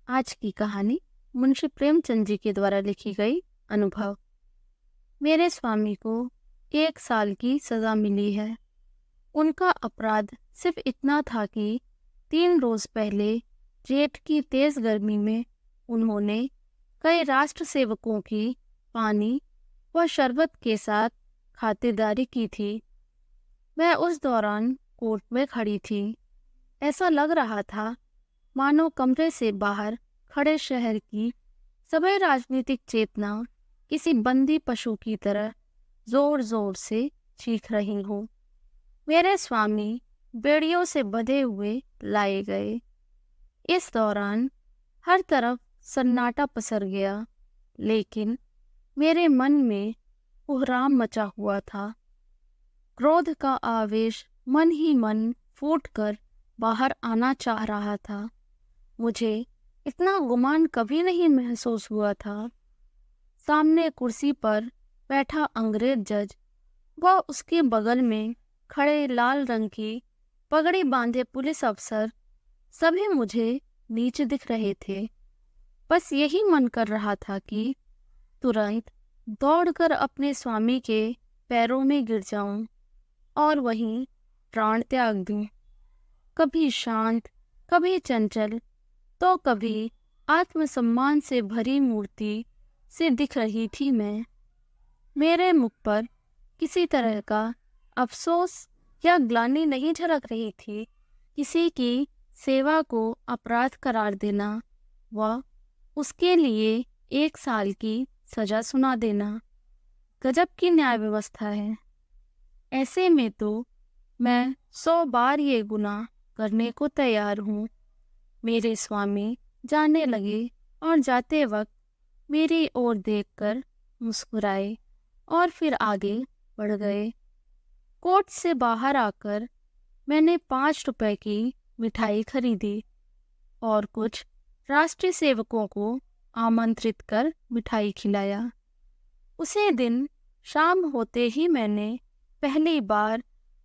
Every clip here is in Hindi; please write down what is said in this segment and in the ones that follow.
आज की कहानी मुंशी प्रेमचंद जी के द्वारा लिखी गई। अनुभव। मेरे स्वामी को 1 साल की सजा मिली है। उनका अपराध सिर्फ इतना था कि 3 रोज पहले जेठ की तेज गर्मी में उन्होंने कई राष्ट्र सेवकों की पानी व शरबत के साथ खातिरदारी की थी। मैं उस दौरान कोर्ट में खड़ी थी। ऐसा लग रहा था मानो कमरे से बाहर खड़े शहर की सभी राजनीतिक चेतना किसी बंदी पशु की तरह जोर जोर से चीख रही हो। मेरे स्वामी बेड़ियों से बंधे हुए लाए गए। इस दौरान हर तरफ सन्नाटा पसर गया, लेकिन मेरे मन में कोहराम मचा हुआ था। क्रोध का आवेश मन ही मन फूटकर बाहर आना चाह रहा था। मुझे इतना गुमान कभी नहीं महसूस हुआ था। सामने कुर्सी पर बैठा अंग्रेज जज व उसके बगल में खड़े लाल रंग की पगड़ी बांधे पुलिस अफसर सभी मुझे नीच दिख रहे थे। बस यही मन कर रहा था कि तुरंत दौड़कर अपने स्वामी के पैरों में गिर जाऊं और वहीं प्राण त्याग दूं। कभी शांत, कभी चंचल, तो कभी आत्मसम्मान से भरी मूर्ति से दिख रही थी मैं। मेरे मुख पर किसी तरह का अफसोस या ग्लानि नहीं झलक रही थी। किसी की सेवा को अपराध करार देना व उसके लिए 1 साल की सजा सुना देना गजब की न्याय व्यवस्था है। ऐसे में तो मैं 100 बार ये गुनाह करने को तैयार हूँ। मेरे स्वामी जाने लगे और जाते वक्त मेरी ओर देखकर मुस्कुराए और फिर आगे बढ़ गए। कोर्ट से बाहर आकर मैंने 5 रुपए की मिठाई खरीदी और कुछ राष्ट्रीय सेवकों को आमंत्रित कर मिठाई खिलाया। उसी दिन शाम होते ही मैंने पहली बार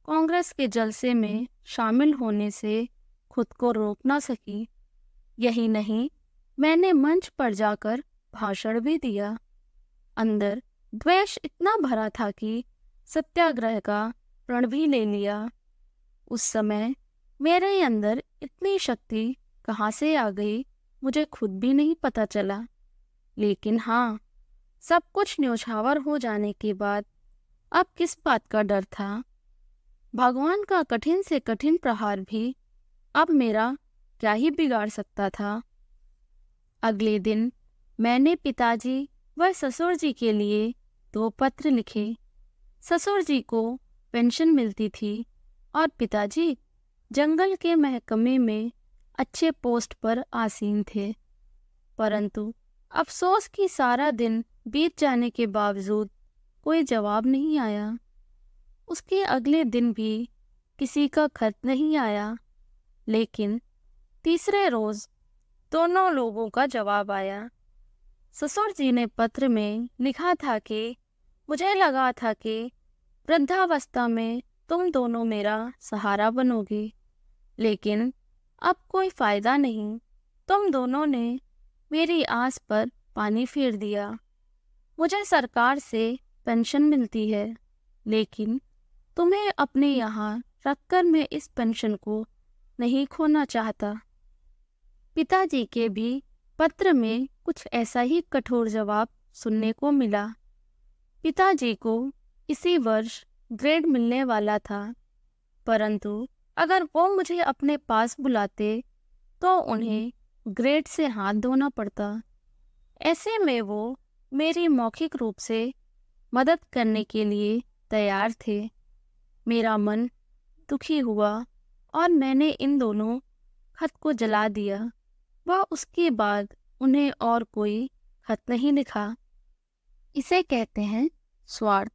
कांग्रेस के जलसे में शामिल होने से खुद को रोक ना सकी। यही नहीं, मैंने मंच पर जाकर भाषण भी दिया। अंदर द्वेष इतना भरा था कि सत्याग्रह का प्रण भी ले लिया। उस समय मेरे अंदर इतनी शक्ति कहाँ से आ गई मुझे खुद भी नहीं पता चला। लेकिन हाँ, सब कुछ न्योछावर हो जाने के बाद अब किस बात का डर था। भगवान का कठिन से कठिन प्रहार भी अब मेरा क्या ही बिगाड़ सकता था। अगले दिन मैंने पिताजी व ससुर जी के लिए 2 पत्र लिखे। ससुर जी को पेंशन मिलती थी और पिताजी जंगल के महकमे में अच्छे पोस्ट पर आसीन थे। परंतु अफसोस कि सारा दिन बीत जाने के बावजूद कोई जवाब नहीं आया। उसके अगले दिन भी किसी का खत नहीं आया, लेकिन तीसरे रोज दोनों लोगों का जवाब आया। ससुर जी ने पत्र में लिखा था कि मुझे लगा था कि वृद्धावस्था में तुम दोनों मेरा सहारा बनोगे, लेकिन अब कोई फायदा नहीं। तुम दोनों ने मेरी आस पर पानी फेर दिया। मुझे सरकार से पेंशन मिलती है, लेकिन तुम्हें अपने यहाँ रखकर मैं इस पेंशन को नहीं खोना चाहता। पिताजी के भी पत्र में कुछ ऐसा ही कठोर जवाब सुनने को मिला। पिताजी को इसी वर्ष ग्रेड मिलने वाला था, परंतु अगर वो मुझे अपने पास बुलाते तो उन्हें ग्रेड से हाथ धोना पड़ता। ऐसे में वो मेरी मौखिक रूप से मदद करने के लिए तैयार थे। मेरा मन दुखी हुआ और मैंने इन दोनों खत को जला दिया व उसके बाद उन्हें और कोई खत नहीं लिखा। इसे कहते हैं स्वार्थ,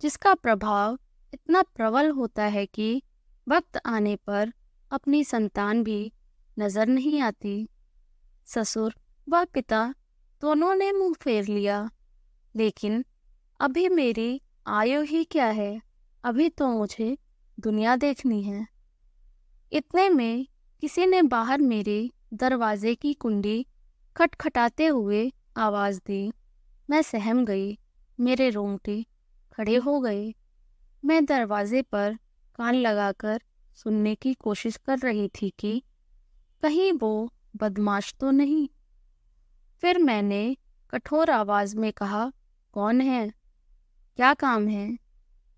जिसका प्रभाव इतना प्रबल होता है कि वक्त आने पर अपनी संतान भी नजर नहीं आती। ससुर व पिता दोनों ने मुंह फेर लिया, लेकिन अभी मेरी आयु ही क्या है। अभी तो मुझे दुनिया देखनी है। इतने में किसी ने बाहर मेरे दरवाजे की कुंडी खटखटाते हुए आवाज दी। मैं सहम गई, मेरे रोंगटे खड़े हो गए। मैं दरवाजे पर कान लगाकर सुनने की कोशिश कर रही थी कि कहीं वो बदमाश तो नहीं। फिर मैंने कठोर आवाज में कहा, कौन है? क्या काम है?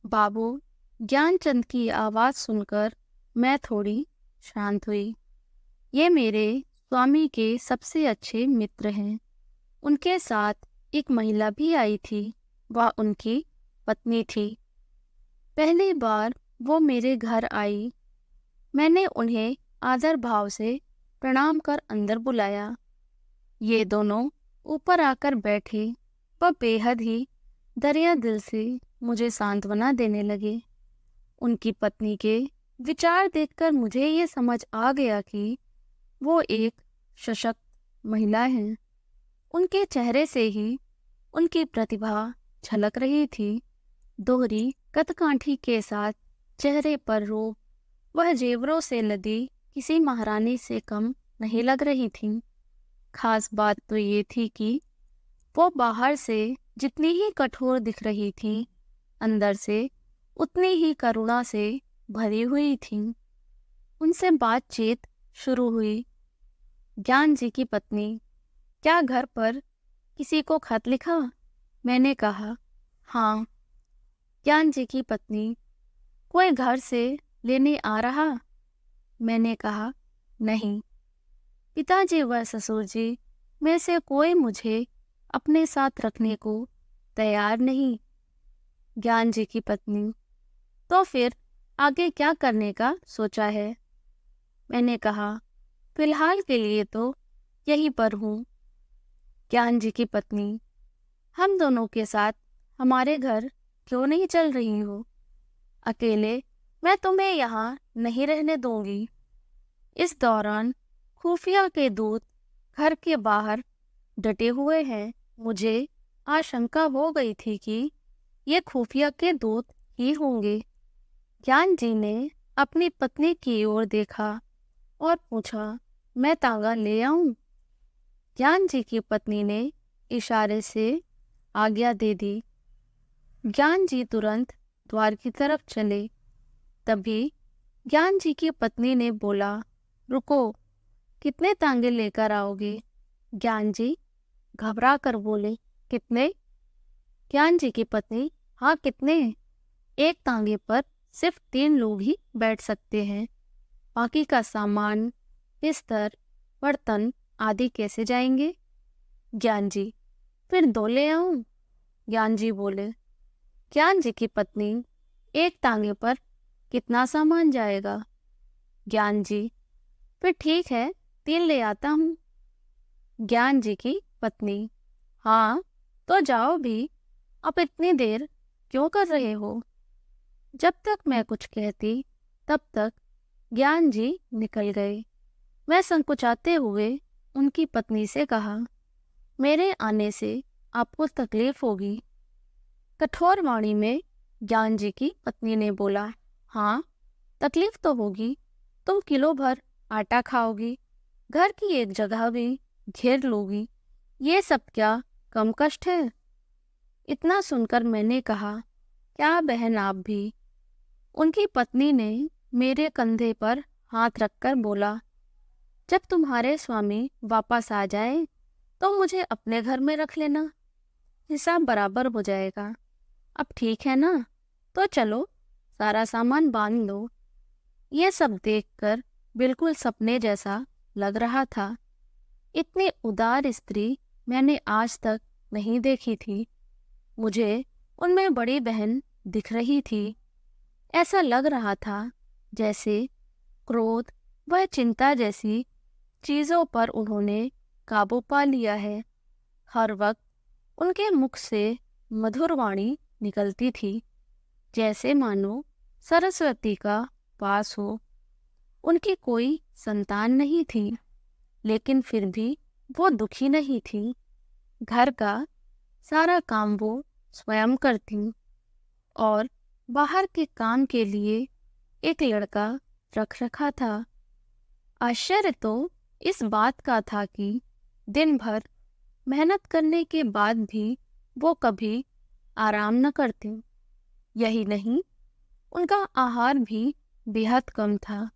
बाबू ज्ञानचंद की आवाज सुनकर मैं थोड़ी शांत हुई। ये मेरे स्वामी के सबसे अच्छे मित्र हैं। उनके साथ एक महिला भी आई थी, वह उनकी पत्नी थी। पहली बार वो मेरे घर आई। मैंने उन्हें आदर भाव से प्रणाम कर अंदर बुलाया। ये दोनों ऊपर आकर बैठे। वह बेहद ही दरिया दिल से मुझे सांत्वना देने लगे। उनकी पत्नी के विचार देखकर मुझे ये समझ आ गया कि वो एक सशक्त महिला हैं। उनके चेहरे से ही उनकी प्रतिभा झलक रही थी। दोहरी कदकाठी के साथ चेहरे पर रूप, वह जेवरों से लदी किसी महारानी से कम नहीं लग रही थी। खास बात तो ये थी कि वो बाहर से जितनी ही कठोर दिख रही थी, अंदर से उतनी ही करुणा से भरी हुई थी। उनसे बातचीत शुरू हुई। ज्ञान जी की पत्नी, क्या घर पर किसी को खत लिखा? मैंने कहा, हाँ। ज्ञान जी की पत्नी, कोई घर से लेने आ रहा? मैंने कहा, नहीं। पिताजी व ससुर जी में से कोई मुझे अपने साथ रखने को तैयार नहीं। ज्ञान जी की पत्नी, तो फिर आगे क्या करने का सोचा है? मैंने कहा, फिलहाल के लिए तो यहीं पर हूँ। ज्ञान जी की पत्नी, हम दोनों के साथ हमारे घर क्यों नहीं चल रही हो? अकेले मैं तुम्हें यहाँ नहीं रहने दूंगी। इस दौरान खुफिया के दूत घर के बाहर डटे हुए हैं। मुझे आशंका हो गई थी कि ये खुफिया के दूत ही होंगे। ज्ञान जी ने अपनी पत्नी की ओर देखा और पूछा, मैं तांगा ले आऊं? ज्ञान जी की पत्नी ने इशारे से आज्ञा दे दी। ज्ञान जी तुरंत द्वार की तरफ चले। तभी ज्ञान जी की पत्नी ने बोला, रुको, कितने तांगे लेकर आओगे? ज्ञान जी घबरा कर बोले, कितने? ज्ञान जी की पत्नी, हाँ कितने? एक तांगे पर सिर्फ 3 लोग ही बैठ सकते हैं। बाकी का सामान, बिस्तर, बर्तन आदि कैसे जाएंगे? ज्ञान जी, फिर 2 ले आऊं? ज्ञान जी बोले। ज्ञान जी की पत्नी, एक तांगे पर कितना सामान जाएगा? ज्ञान जी, फिर ठीक है, 3 ले आता हूँ। ज्ञान जी की पत्नी, हाँ तो जाओ भी, अब इतनी देर क्यों कर रहे हो? जब तक मैं कुछ कहती तब तक ज्ञान जी निकल गए। मैं संकुचाते हुए उनकी पत्नी से कहा, मेरे आने से आपको तकलीफ होगी। कठोर वाणी में ज्ञान जी की पत्नी ने बोला, हाँ तकलीफ तो होगी। तुम किलो भर आटा खाओगी, घर की एक जगह भी घेर लोगी, ये सब क्या कम कष्ट है? इतना सुनकर मैंने कहा, क्या बहन आप भी? उनकी पत्नी ने मेरे कंधे पर हाथ रखकर बोला, जब तुम्हारे स्वामी वापस आ जाए तो मुझे अपने घर में रख लेना, हिसाब बराबर हो जाएगा। अब ठीक है ना? तो चलो सारा सामान बांध लो। ये सब देखकर बिल्कुल सपने जैसा लग रहा था। इतनी उदार स्त्री मैंने आज तक नहीं देखी थी। मुझे उनमें बड़ी बहन दिख रही थी। ऐसा लग रहा था जैसे क्रोध व चिंता जैसी चीजों पर उन्होंने काबू पा लिया है। हर वक्त उनके मुख से मधुर वाणी निकलती थी, जैसे मानो सरस्वती का वास हो। उनकी कोई संतान नहीं थी, लेकिन फिर भी वो दुखी नहीं थी। घर का सारा काम वो स्वयं करती और बाहर के काम के लिए एक लड़का रख रखा था। आश्चर्य तो इस बात का था कि दिन भर मेहनत करने के बाद भी वो कभी आराम न करती। यही नहीं, उनका आहार भी बेहद कम था।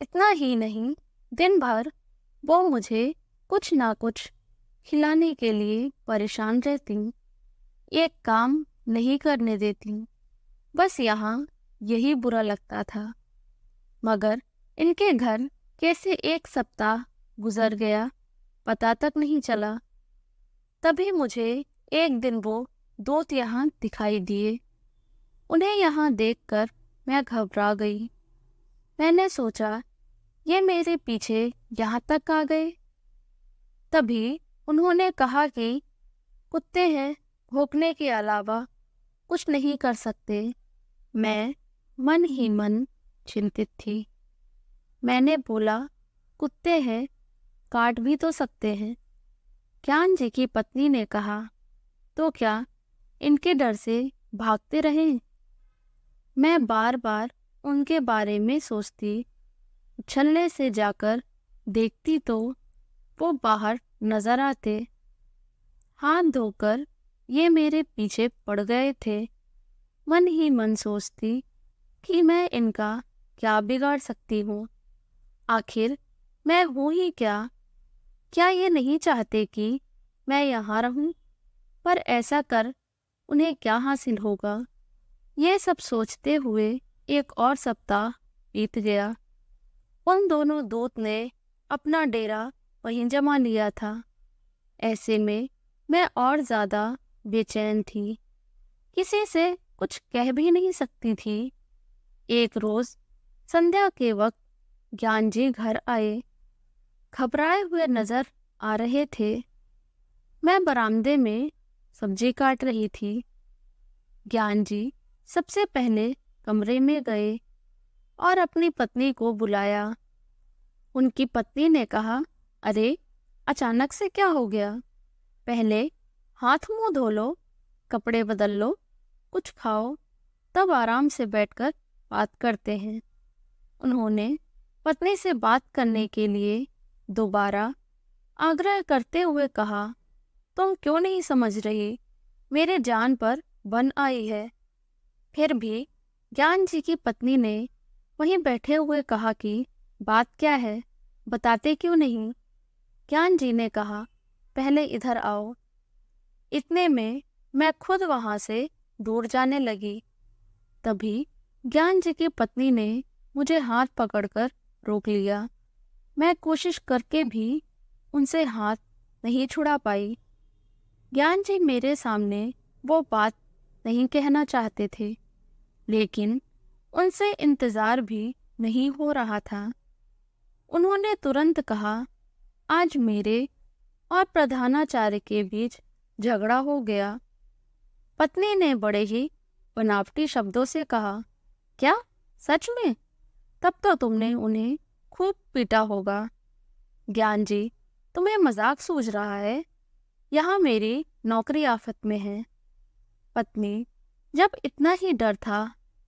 इतना ही नहीं, दिन भर वो मुझे कुछ ना कुछ खिलाने के लिए परेशान रहती, एक काम नहीं करने देती। बस यहाँ यही बुरा लगता था। मगर इनके घर कैसे एक सप्ताह गुजर गया पता तक नहीं चला। तभी मुझे एक दिन वो दूत यहाँ दिखाई दिए। उन्हें यहाँ देखकर मैं घबरा गई। मैंने सोचा, ये मेरे पीछे यहाँ तक आ गए। तभी उन्होंने कहा कि कुत्ते हैं, भौंकने के अलावा कुछ नहीं कर सकते। मैं मन ही मन चिंतित थी। मैंने बोला, कुत्ते हैं, काट भी तो सकते हैं। ज्ञान जी की पत्नी ने कहा, तो क्या इनके डर से भागते रहें? मैं बार बार उनके बारे में सोचती। उछलने से जाकर देखती तो वो बाहर नजर आते। हाथ धोकर ये मेरे पीछे पड़ गए थे। मन ही मन सोचती कि मैं इनका क्या बिगाड़ सकती हूँ। आखिर मैं हूँ ही क्या? क्या ये नहीं चाहते कि मैं यहाँ रहूँ? पर ऐसा कर उन्हें क्या हासिल होगा? ये सब सोचते हुए एक और सप्ताह बीत गया। उन दोनों दूत ने अपना डेरा वहीं जमा लिया था। ऐसे में मैं और ज्यादा बेचैन थी। किसी से कुछ कह भी नहीं सकती थी। एक रोज संध्या के वक्त ज्ञान जी घर आए। घबराए हुए नजर आ रहे थे। मैं बरामदे में सब्जी काट रही थी। ज्ञान जी सबसे पहले कमरे में गए और अपनी पत्नी को बुलाया। उनकी पत्नी ने कहा, अरे अचानक से क्या हो गया? पहले हाथ मुंह धो लो, कपड़े बदल लो, कुछ खाओ, तब आराम से बैठकर बात करते हैं। उन्होंने पत्नी से बात करने के लिए दोबारा आग्रह करते हुए कहा, तुम क्यों नहीं समझ रही? मेरे जान पर बन आई है। फिर भी ज्ञान जी की पत्नी ने वहीं बैठे हुए कहा कि बात क्या है, बताते क्यों नहीं? ज्ञान जी ने कहा, पहले इधर आओ। इतने में मैं खुद वहां से दूर जाने लगी। तभी ज्ञान जी की पत्नी ने मुझे हाथ पकड़कर रोक लिया। मैं कोशिश करके भी उनसे हाथ नहीं छुड़ा पाई। ज्ञान जी मेरे सामने वो बात नहीं कहना चाहते थे, लेकिन उनसे इंतजार भी नहीं हो रहा था। उन्होंने तुरंत कहा, आज मेरे और प्रधानाचार्य के बीच झगड़ा हो गया। पत्नी ने बड़े ही बनावटी शब्दों से कहा, क्या सच में? तब तो तुमने उन्हें खूब पीटा होगा। ज्ञान जी, तुम्हें मजाक सूझ रहा है? यहाँ मेरी नौकरी आफत में है। पत्नी, जब इतना ही डर था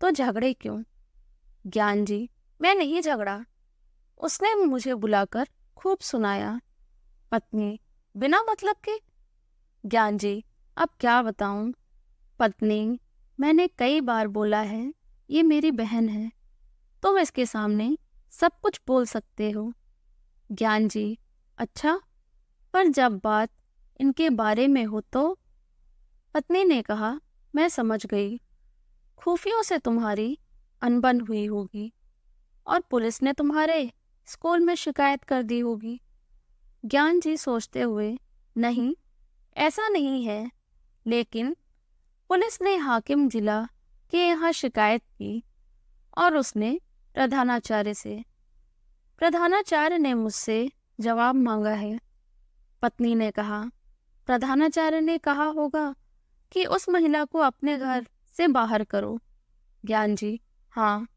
तो झगड़े क्यों? ज्ञान जी, मैं नहीं झगड़ा। उसने मुझे बुलाकर खूब सुनाया। पत्नी, बिना मतलब के? ज्ञान जी, अब क्या बताऊं? पत्नी, मैंने कई बार बोला है, ये मेरी बहन है, तुम इसके सामने सब कुछ बोल सकते हो। ज्ञान जी, अच्छा, पर जब बात इनके बारे में हो तो? पत्नी ने कहा, मैं समझ गई। खुफियों से तुम्हारी अनबन हुई होगी और पुलिस ने तुम्हारे स्कूल में शिकायत कर दी होगी। ज्ञान जी सोचते हुए, नहीं, ऐसा नहीं है, लेकिन पुलिस ने हाकिम जिला के यहाँ शिकायत की और उसने प्रधानाचार्य से। प्रधानाचार्य ने मुझसे जवाब मांगा है। पत्नी ने कहा, प्रधानाचार्य ने कहा होगा कि उस महिला को अपने घर से बाहर करो। ज्ञान जी, हाँ,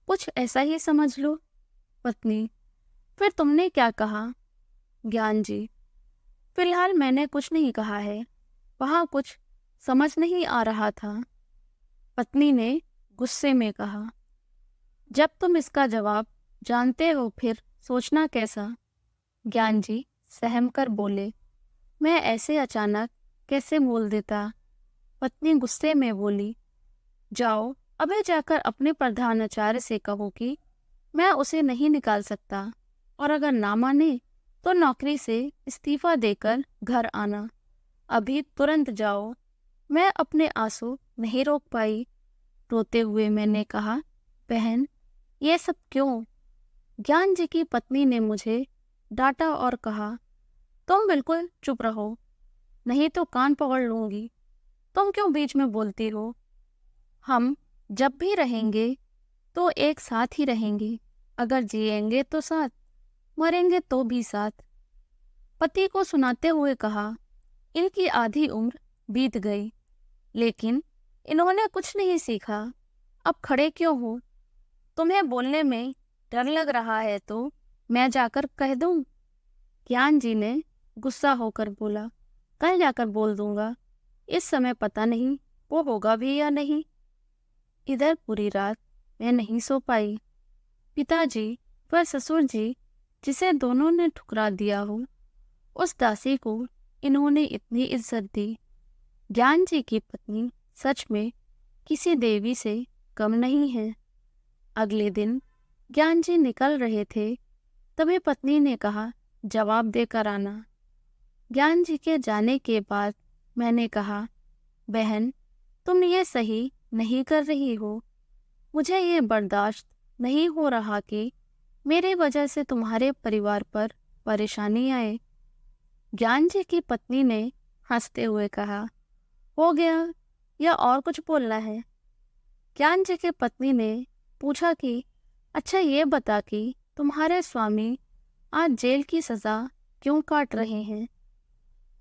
कुछ ऐसा ही समझ लो। पत्नी, फिर तुमने क्या कहा? ज्ञान जी, फिलहाल मैंने कुछ नहीं कहा है, वहाँ कुछ समझ नहीं आ रहा था। पत्नी ने गुस्से में कहा, जब तुम इसका जवाब जानते हो फिर सोचना कैसा? ज्ञान जी सहम कर बोले, मैं ऐसे अचानक कैसे बोल देता। पत्नी गुस्से में बोली, जाओ अबे जाकर अपने प्रधानाचार्य से कहो कि मैं उसे नहीं निकाल सकता, और अगर ना माने तो नौकरी से इस्तीफा देकर घर आना। अभी तुरंत जाओ। मैं अपने आंसू नहीं रोक पाई। रोते हुए मैंने कहा, बहन ये सब क्यों? ज्ञान जी की पत्नी ने मुझे डांटा और कहा, तुम बिल्कुल चुप रहो, नहीं तो कान पकड़ लूंगी। तुम क्यों बीच में बोलती हो? हम जब भी रहेंगे तो एक साथ ही रहेंगे। अगर जिएंगे तो साथ, मरेंगे तो भी साथ। पति को सुनाते हुए कहा, इनकी आधी उम्र बीत गई, लेकिन इन्होंने कुछ नहीं सीखा। अब खड़े क्यों हो? तुम्हें बोलने में डर लग रहा है तो मैं जाकर कह दूं? ज्ञान जी ने गुस्सा होकर बोला, कल जाकर बोल दूंगा। इस समय पता नहीं वो होगा भी या नहीं। इधर पूरी रात मैं नहीं सो पाई। पिताजी व ससुर जी, जिसे दोनों ने ठुकरा दिया हो, उस दासी को इन्होंने इतनी इज्जत दी। ज्ञान जी की पत्नी सच में किसी देवी से कम नहीं है। अगले दिन ज्ञान जी निकल रहे थे, तभी पत्नी ने कहा, जवाब देकर आना। ज्ञान जी के जाने के बाद मैंने कहा, बहन तुम ये सही नहीं कर रही हो। मुझे ये बर्दाश्त नहीं हो रहा कि मेरे वजह से तुम्हारे परिवार पर परेशानी आए। ज्ञान जी की पत्नी ने हंसते हुए कहा, हो गया या और कुछ बोलना है? ज्ञान जी की पत्नी ने पूछा कि अच्छा ये बता कि तुम्हारे स्वामी आज जेल की सजा क्यों काट रहे हैं?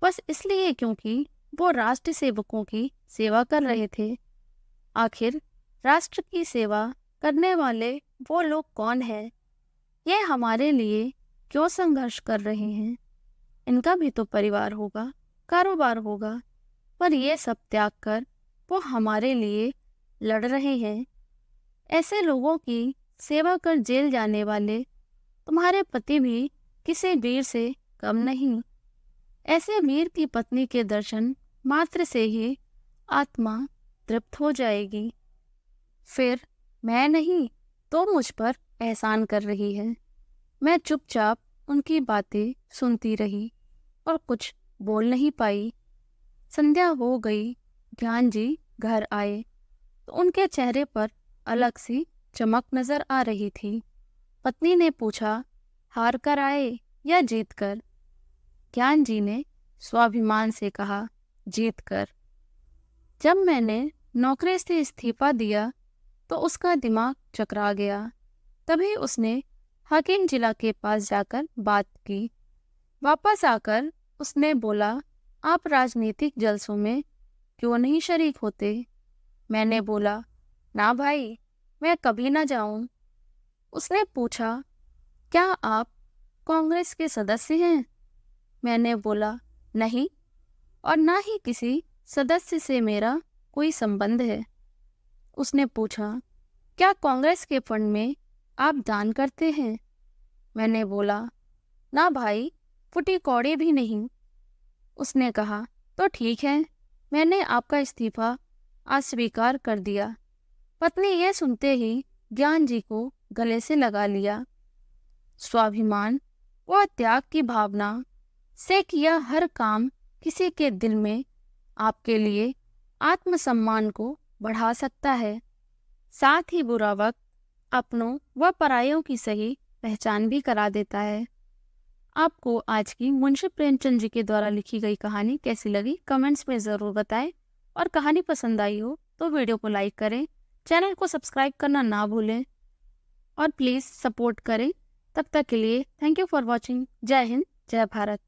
बस इसलिए क्योंकि वो राष्ट्र सेवकों की सेवा कर रहे थे। आखिर राष्ट्र की सेवा करने वाले वो लोग कौन हैं? ये हमारे लिए क्यों संघर्ष कर रहे हैं? इनका भी तो परिवार होगा, कारोबार होगा, पर ये सब त्याग कर वो हमारे लिए लड़ रहे हैं। ऐसे लोगों की सेवा कर जेल जाने वाले तुम्हारे पति भी किसी वीर से कम नहीं। ऐसे वीर की पत्नी के दर्शन मात्र से ही आत्मा तृप्त हो जाएगी। फिर मैं नहीं तो मुझ पर एहसान कर रही है। मैं चुपचाप उनकी बातें सुनती रही और कुछ बोल नहीं पाई। संध्या हो गई। ज्ञान जी घर आए तो उनके चेहरे पर अलग सी चमक नजर आ रही थी। पत्नी ने पूछा, हार कर आए या जीत कर? ज्ञान जी ने स्वाभिमान से कहा, जीत कर। जब मैंने नौकरी से इस्तीफा दिया तो उसका दिमाग चकरा गया। तभी उसने हाकिम जिला के पास जाकर बात की। वापस आकर उसने बोला, आप राजनीतिक जलसों में क्यों नहीं शरीक होते? मैंने बोला, ना भाई, मैं कभी ना जाऊं। उसने पूछा, क्या आप कांग्रेस के सदस्य हैं? मैंने बोला, नहीं, और ना ही किसी सदस्य से मेरा कोई संबंध है। उसने पूछा, क्या कांग्रेस के फंड में आप दान करते हैं? मैंने बोला, ना भाई, फुटी कौड़ी भी नहीं। उसने कहा, तो ठीक है, मैंने आपका इस्तीफा अस्वीकार कर दिया। पत्नी ये सुनते ही ज्ञान जी को गले से लगा लिया। स्वाभिमान व त्याग की भावना से किया हर काम किसी के दिल में आपके लिए आत्मसम्मान को बढ़ा सकता है। साथ ही बुरा वक्त अपनों व परायों की सही पहचान भी करा देता है। आपको आज की मुंशी प्रेमचंद जी के द्वारा लिखी गई कहानी कैसी लगी कमेंट्स में ज़रूर बताएं, और कहानी पसंद आई हो तो वीडियो को लाइक करें, चैनल को सब्सक्राइब करना ना भूलें और प्लीज़ सपोर्ट करें। तब तक के लिए थैंक यू फॉर वॉचिंग। जय हिंद, जय भारत।